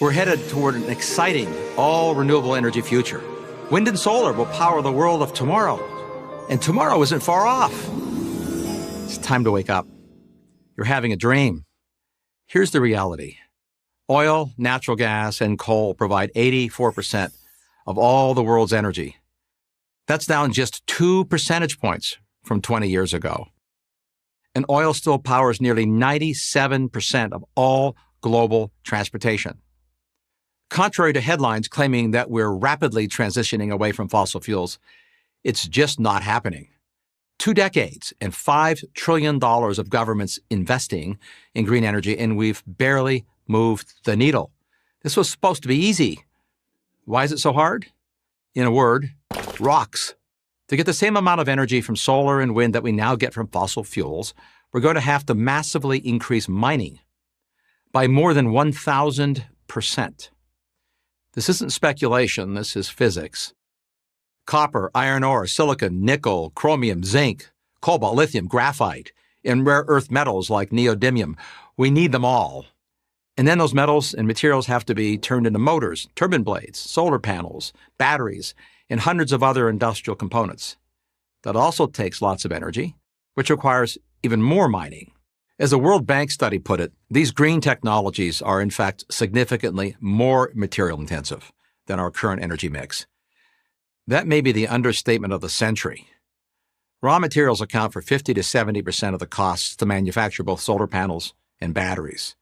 We're headed toward an exciting, all-renewable energy future. Wind and solar will power the world of tomorrow. And tomorrow isn't far off. It's time to wake up. You're having a dream. Here's the reality. Oil, natural gas, and coal provide 84% of all the world's energy. That's down just 2 percentage points from 20 years ago. And oil still powers nearly 97% of all global transportation. Contrary to headlines claiming that we're rapidly transitioning away from fossil fuels, it's just not happening. 2 decades and $5 trillion of governments investing in green energy, and we've barely moved the needle. This was supposed to be easy. Why is it so hard? In a word, rocks. To get the same amount of energy from solar and wind that we now get from fossil fuels, we're going to have to massively increase mining by more than 1,000%. This isn't speculation, this is physics. Copper, iron ore, silicon, nickel, chromium, zinc, cobalt, lithium, graphite, and rare earth metals like neodymium. We need them all. And then those metals and materials have to be turned into motors, turbine blades, solar panels, batteries, and hundreds of other industrial components. That also takes lots of energy, which requires even more mining. As the World Bank study put it, these green technologies are in fact significantly more material intensive than our current energy mix. That may be the understatement of the century. Raw materials account for 50 to 70% of the costs to manufacture both solar panels and batteries.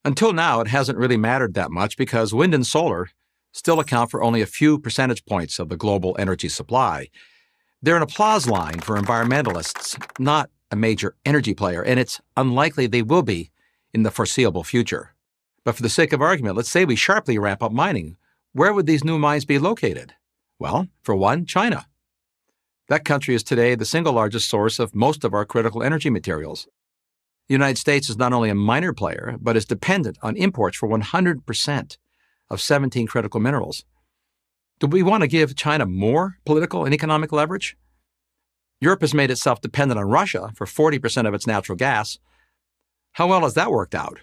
Until now, it hasn't really mattered that much because wind and solar still account for only a few percentage points of the global energy supply. They're an applause line for environmentalists, not a major energy player, and it's unlikely they will be in the foreseeable future. But for the sake of argument, let's say we sharply ramp up mining. Where would these new mines be located? Well, for one, China. That country is today the single largest source of most of our critical energy materials. The United States is not only a minor player, but is dependent on imports for 100% of 17 critical minerals. Do we want to give China more political and economic leverage? Europe has made itself dependent on Russia for 40% of its natural gas. How well has that worked out?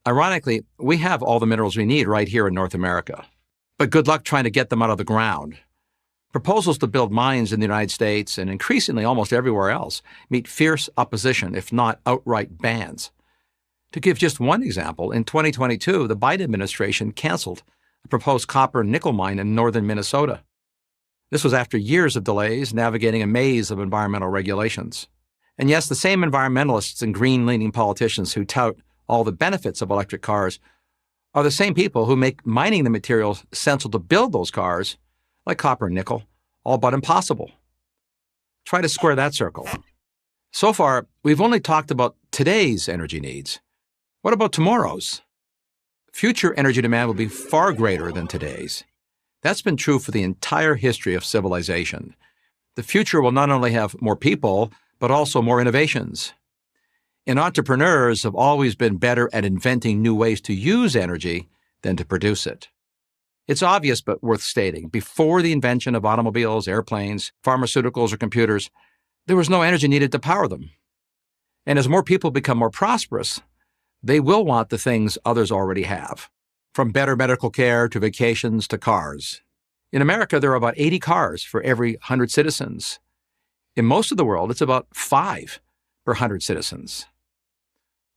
Ironically, we have all the minerals we need right here in North America. But good luck trying to get them out of the ground. Proposals to build mines in the United States and increasingly almost everywhere else meet fierce opposition, if not outright bans. To give just one example, in 2022, the Biden administration canceled a proposed copper and nickel mine in northern Minnesota. This was after years of delays navigating a maze of environmental regulations. And yes, the same environmentalists and green-leaning politicians who tout all the benefits of electric cars are the same people who make mining the materials essential to build those cars, like copper and nickel, all but impossible. Try to square that circle. So far, we've only talked about today's energy needs. What about tomorrow's? Future energy demand will be far greater than today's. That's been true for the entire history of civilization. The future will not only have more people, but also more innovations. And entrepreneurs have always been better at inventing new ways to use energy than to produce it. It's obvious but worth stating, before the invention of automobiles, airplanes, pharmaceuticals, or computers, there was no energy needed to power them. And as more people become more prosperous, they will want the things others already have, from better medical care to vacations to cars. In America, there are about 80 cars for every 100 citizens. In most of the world, it's about 5 per 100 citizens.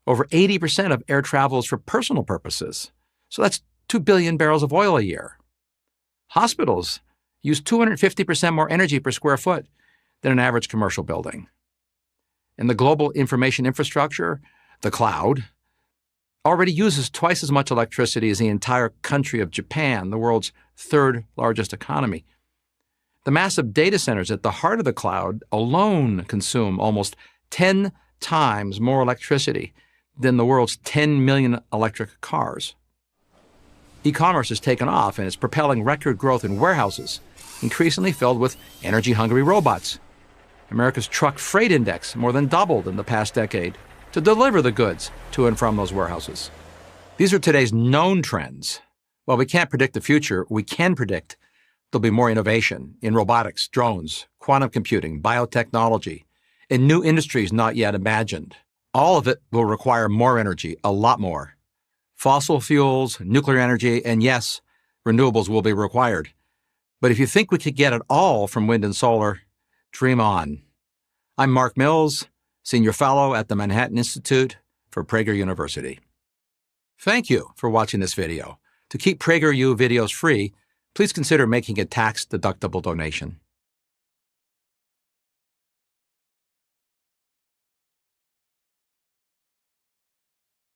Over 80% of air travel is for personal purposes, so that's 2 billion barrels of oil a year. Hospitals use 250% more energy per square foot than an average commercial building. And the global information infrastructure, the cloud, already uses twice as much electricity as the entire country of Japan, the world's third largest economy. The massive data centers at the heart of the cloud alone consume almost 10 times more electricity than the world's 10 million electric cars. E-commerce has taken off and is propelling record growth in warehouses, increasingly filled with energy-hungry robots. America's truck freight index more than doubled in the past decade to deliver the goods to and from those warehouses. These are today's known trends. While we can't predict the future, we can predict there'll be more innovation in robotics, drones, quantum computing, biotechnology, and new industries not yet imagined. All of it will require more energy, a lot more. Fossil fuels, nuclear energy, and yes, renewables will be required. But if you think we could get it all from wind and solar, dream on. I'm Mark Mills, Senior Fellow at the Manhattan Institute for Prager University. Thank you for watching this video. To keep PragerU videos free, please consider making a tax-deductible donation.